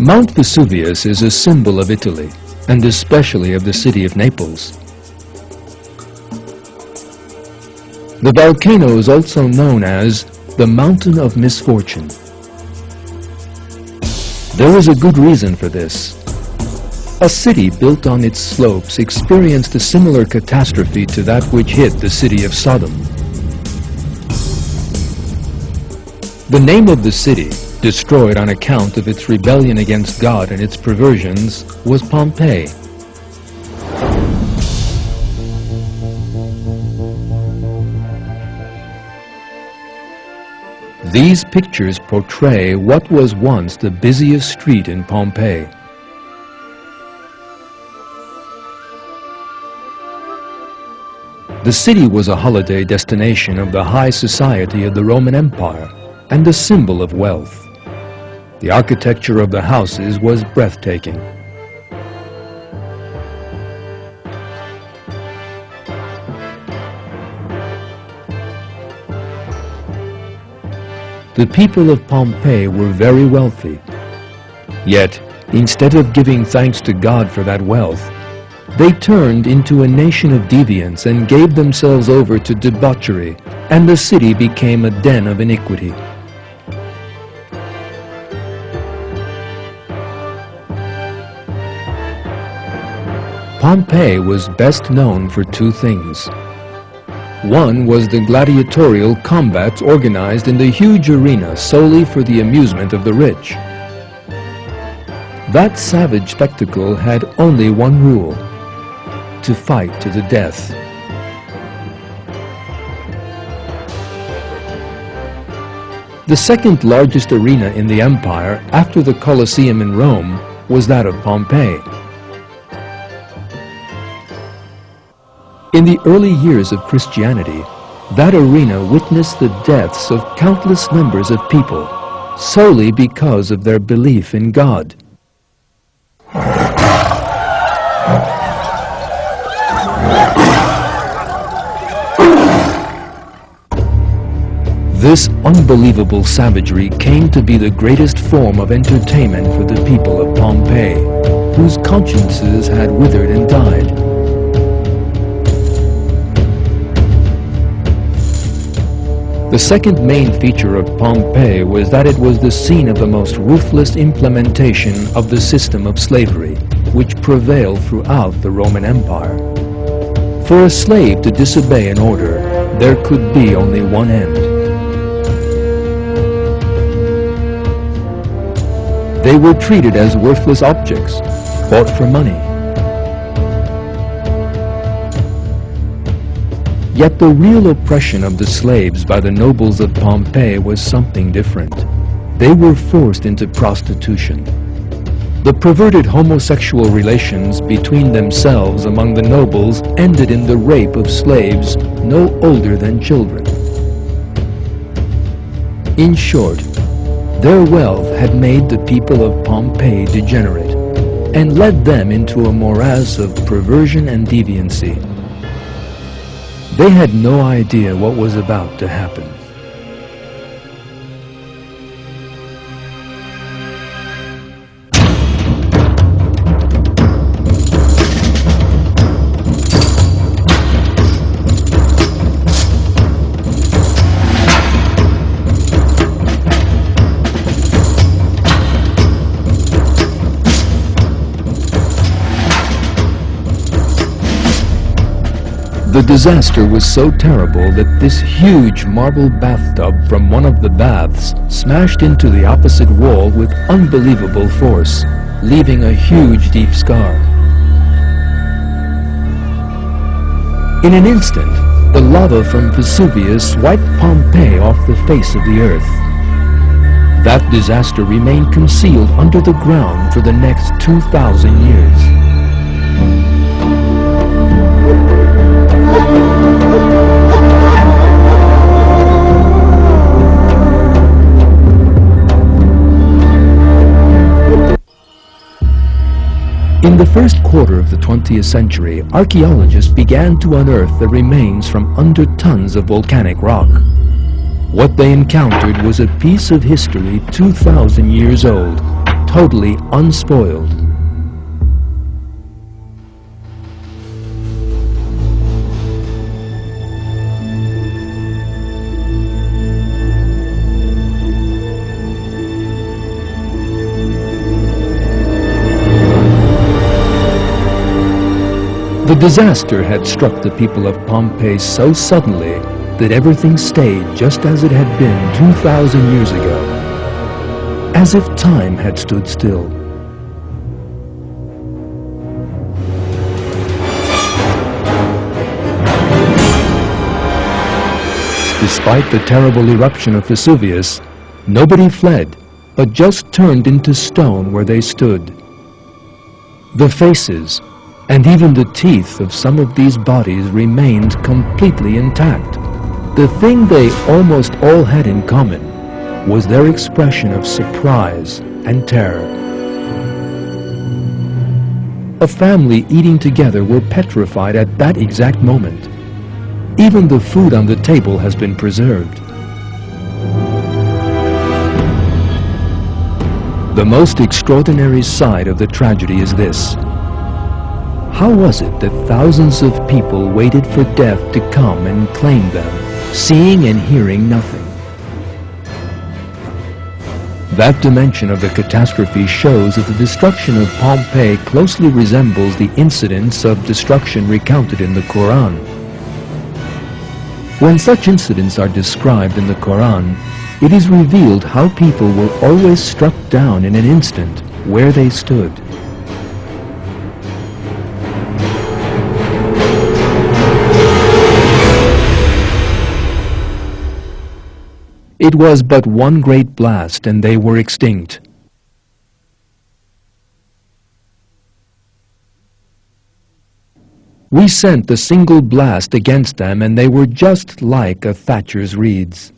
Mount Vesuvius is a symbol of Italy, and especially of the city of Naples. The volcano is also known as the Mountain of Misfortune. There is a good reason for this. A city built on its slopes experienced a similar catastrophe to that which hit the city of Sodom. The name of the city, destroyed on account of its rebellion against God and its perversions, was Pompeii. These pictures portray what was once the busiest street in Pompeii. The city was a holiday destination of the high society of the Roman Empire and a symbol of wealth. The architecture of the houses was breathtaking. The people of Pompeii were very wealthy. Yet, instead of giving thanks to God for that wealth, they turned into a nation of deviants and gave themselves over to debauchery, and the city became a den of iniquity. Pompeii was best known for two things. One was the gladiatorial combats organized in the huge arena solely for the amusement of the rich. That savage spectacle had only one rule: to fight to the death. The second largest arena in the empire after the Colosseum in Rome was that of Pompeii. In the early years of Christianity, that arena witnessed the deaths of countless numbers of people solely because of their belief in God. This unbelievable savagery came to be the greatest form of entertainment for the people of Pompeii, whose consciences had withered and died. The second main feature of Pompeii was that it was the scene of the most ruthless implementation of the system of slavery, which prevailed throughout the Roman Empire. For a slave to disobey an order, there could be only one end. They were treated as worthless objects, bought for money. Yet the real oppression of the slaves by the nobles of Pompeii was something different. They were forced into prostitution. The perverted homosexual relations between themselves among the nobles ended in the rape of slaves no older than children. In short, their wealth had made the people of Pompeii degenerate and led them into a morass of perversion and deviancy. They had no idea what was about to happen. The disaster was so terrible that this huge marble bathtub from one of the baths smashed into the opposite wall with unbelievable force, leaving a huge deep scar. In an instant, the lava from Vesuvius wiped Pompeii off the face of the earth. That disaster remained concealed under the ground for the next 2,000 years. In the first quarter of the 20th century, archaeologists began to unearth the remains from under tons of volcanic rock. What they encountered was a piece of history 2,000 years old, totally unspoiled. The disaster had struck the people of Pompeii so suddenly that everything stayed just as it had been 2,000 years ago, as if time had stood still. Despite the terrible eruption of Vesuvius, nobody fled, but just turned into stone where they stood. The faces, and even the teeth of some of these bodies remained completely intact. The thing they almost all had in common was their expression of surprise and terror. A family eating together were petrified at that exact moment. Even the food on the table has been preserved. The most extraordinary side of the tragedy is this. How was it that thousands of people waited for death to come and claim them, seeing and hearing nothing? That dimension of the catastrophe shows that the destruction of Pompeii closely resembles the incidents of destruction recounted in the Quran. When such incidents are described in the Quran, it is revealed how people were always struck down in an instant where they stood. It was but one great blast and they were extinct. We sent a single blast against them and they were just like a thatcher's reeds.